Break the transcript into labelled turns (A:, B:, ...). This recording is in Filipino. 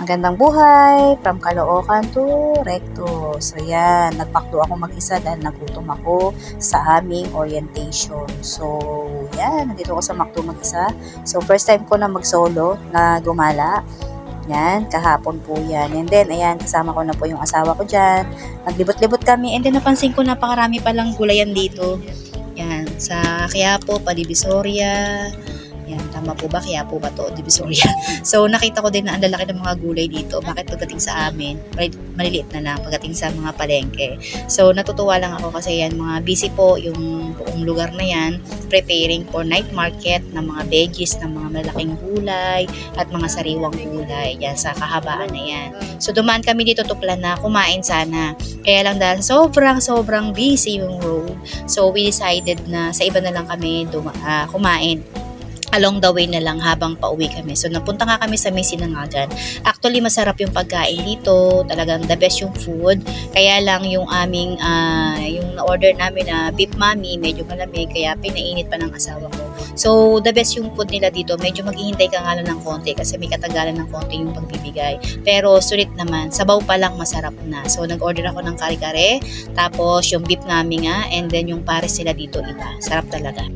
A: Magandang buhay from Caloocan to Recto. So yan, nagpakdo ako mag-isa dahil nagutom ako sa aming orientation. So yan, nandito ako sa McDo mag-isa. So first time ko na mag-solo na gumala. Yan, kahapon po yan. And then, ayan, kasama ko na po yung asawa ko dyan. Naglibot-libot kami. And then, napansin ko napakarami palang gulayan dito. Yan, sa Quiapo, Divisoria. Yan, tama po ba? Quiapo ba to? Divisoria. So, nakita ko din na ang lalaki ng mga gulay dito. Bakit pagdating sa amin, maliliit na lang pagdating sa mga palengke. So, natutuwa lang ako kasi yan, mga busy po yung buong lugar na yan, preparing for night market ng mga veggies, ng mga malaking gulay at mga sariwang gulay. Yan, sa kahabaan na yan. So, dumaan kami dito Tuklan na kumain sana. Kaya lang dahil sobrang busy yung road. So, we decided na sa iba na lang kami kumain. Along the way na lang habang pauwi kami. So, napunta nga kami sa may Sinangagan. Actually, masarap yung pagkain dito. Talagang the best yung food. Kaya lang yung aming, yung na-order namin na beef mami, medyo malamig. Kaya pinainit pa ng asawa ko. So, the best yung food nila dito. Medyo maghihintay ka nga lang ng konti kasi may katagalan ng konti yung pagbibigay. Pero, sulit naman. Sabaw pa lang masarap na. So, nag-order ako ng kare-kare. Tapos, yung beef mami nga. And then, yung pares sila dito iba. Sarap talaga.